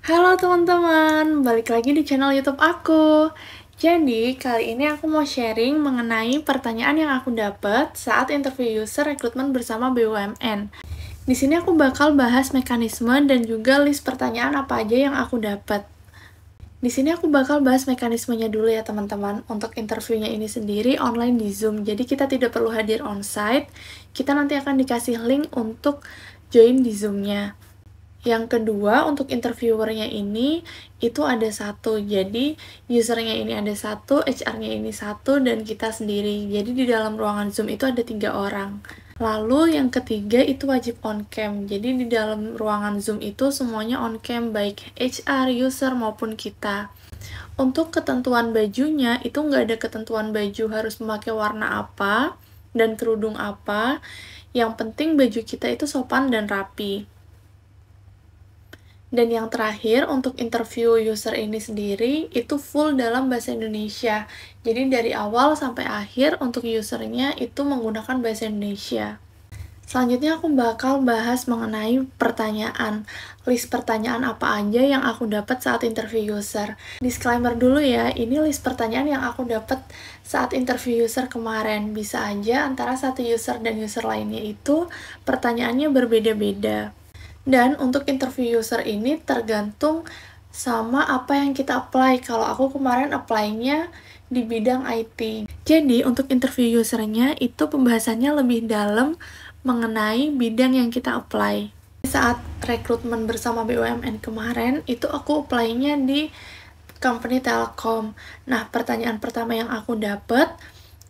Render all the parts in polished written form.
Halo teman-teman, balik lagi di channel YouTube aku. Jadi, kali ini aku mau sharing mengenai pertanyaan yang aku dapat saat interview user rekrutmen bersama BUMN. Di sini aku bakal bahas mekanisme dan juga list pertanyaan apa aja yang aku dapat. Di sini aku bakal bahas mekanismenya dulu ya teman-teman. Untuk interviewnya ini sendiri online di Zoom, jadi kita tidak perlu hadir on-site. Kita nanti akan dikasih link untuk join di Zoom-nya. Yang kedua, untuk interviewernya ini, itu ada satu. Jadi, usernya ini ada satu, HR-nya ini satu, dan kita sendiri. Jadi, di dalam ruangan Zoom itu ada 3 orang. Lalu, yang ketiga itu wajib on-cam. Jadi, di dalam ruangan Zoom itu semuanya on-cam, baik HR, user, maupun kita. Untuk ketentuan bajunya, itu nggak ada ketentuan baju harus memakai warna apa, dan kerudung apa. Yang penting baju kita itu sopan dan rapi. Dan yang terakhir, untuk interview user ini sendiri, itu full dalam bahasa Indonesia. Jadi dari awal sampai akhir, untuk usernya itu menggunakan bahasa Indonesia. Selanjutnya aku bakal bahas mengenai pertanyaan. List pertanyaan apa aja yang aku dapat saat interview user. Disclaimer dulu ya, ini list pertanyaan yang aku dapat saat interview user kemarin. Bisa aja antara satu user dan user lainnya itu pertanyaannya berbeda-beda. Dan untuk interview user ini tergantung sama apa yang kita apply. Kalau aku kemarin apply-nya di bidang IT. Jadi untuk interview usernya itu pembahasannya lebih dalam mengenai bidang yang kita apply. Saat rekrutmen bersama BUMN kemarin, itu aku apply-nya di company Telkom. Nah, pertanyaan pertama yang aku dapat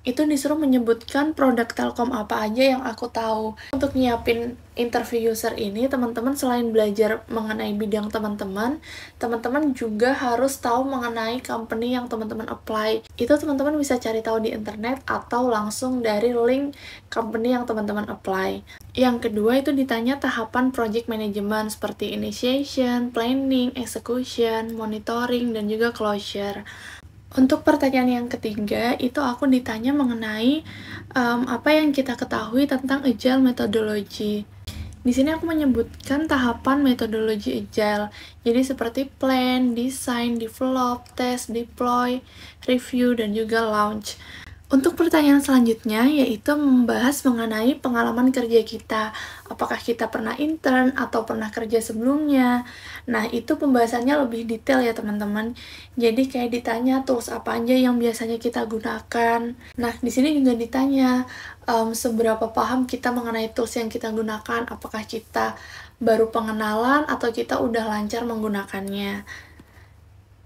itu disuruh menyebutkan produk Telkom apa aja yang aku tahu. Untuk nyiapin interview user ini, teman-teman selain belajar mengenai bidang teman-teman juga harus tahu mengenai company yang teman-teman apply. Itu teman-teman bisa cari tahu di internet atau langsung dari link company yang teman-teman apply. Yang kedua itu ditanya tahapan project management seperti initiation, planning, execution, monitoring, dan juga closure. Untuk pertanyaan yang ketiga, itu aku ditanya mengenai apa yang kita ketahui tentang Agile methodology. Di sini aku menyebutkan tahapan metodologi Agile. Jadi seperti plan, design, develop, test, deploy, review, dan juga launch. Untuk pertanyaan selanjutnya, yaitu membahas mengenai pengalaman kerja kita. Apakah kita pernah intern atau pernah kerja sebelumnya? Nah, itu pembahasannya lebih detail ya teman-teman. Jadi kayak ditanya tools apa aja yang biasanya kita gunakan. Nah, di sini juga ditanya seberapa paham kita mengenai tools yang kita gunakan. Apakah kita baru pengenalan atau kita udah lancar menggunakannya.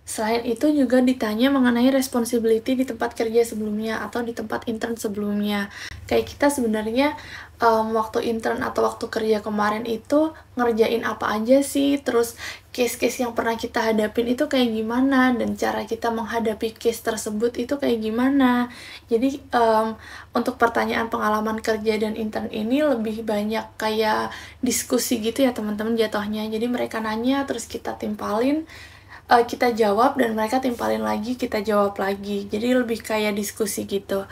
Selain itu juga ditanya mengenai responsibility di tempat kerja sebelumnya atau di tempat intern sebelumnya. Kayak kita sebenarnya waktu intern atau waktu kerja kemarin itu ngerjain apa aja sih, terus case-case yang pernah kita hadapin itu kayak gimana, dan cara kita menghadapi case tersebut itu kayak gimana. Jadi untuk pertanyaan pengalaman kerja dan intern ini lebih banyak kayak diskusi gitu ya teman-teman jatuhnya. Jadi mereka nanya terus kita timpalin, kita jawab, dan mereka timpalin lagi, kita jawab lagi. Jadi lebih kayak diskusi gitu.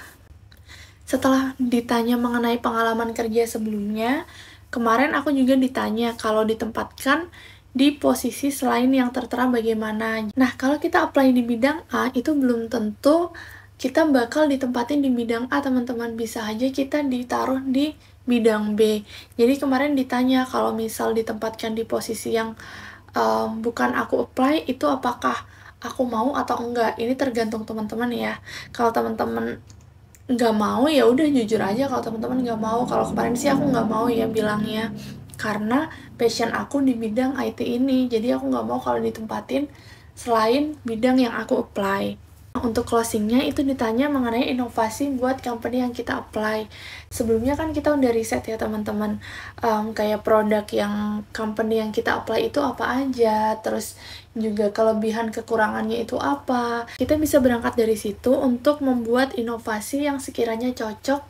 Setelah ditanya mengenai pengalaman kerja sebelumnya, kemarin aku juga ditanya kalau ditempatkan di posisi selain yang tertera bagaimana. Nah, kalau kita apply di bidang A, itu belum tentu kita bakal ditempatin di bidang A, teman-teman. Bisa aja kita ditaruh di bidang B. Jadi kemarin ditanya kalau misal ditempatkan di posisi yang bukan aku apply, itu apakah aku mau atau enggak. Ini tergantung teman-teman ya. Kalau teman-teman nggak mau, ya udah jujur aja kalau teman-teman nggak mau. Kalau kemarin sih aku nggak mau ya bilangnya, karena passion aku di bidang IT ini, jadi aku nggak mau kalau ditempatin selain bidang yang aku apply. Untuk closingnya itu ditanya mengenai inovasi buat company yang kita apply. Sebelumnya kan kita udah riset ya teman-teman, kayak produk yang company yang kita apply itu apa aja, terus juga kelebihan kekurangannya itu apa. Kita bisa berangkat dari situ untuk membuat inovasi yang sekiranya cocok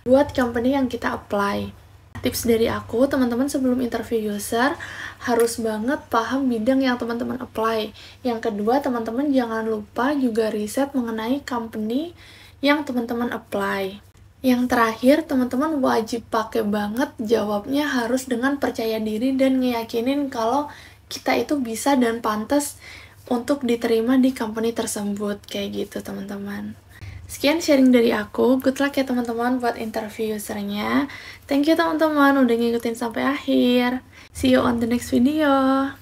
buat company yang kita apply. Tips dari aku, teman-teman sebelum interview user harus banget paham bidang yang teman-teman apply. Yang kedua, teman-teman jangan lupa juga riset mengenai company yang teman-teman apply. Yang terakhir, teman-teman wajib pakai banget jawabnya harus dengan percaya diri dan ngeyakinin kalau kita itu bisa dan pantas untuk diterima di company tersebut, kayak gitu teman-teman. Sekian sharing dari aku, good luck ya teman-teman buat interview usernya. Thank you teman-teman udah ngikutin sampai akhir. See you on the next video.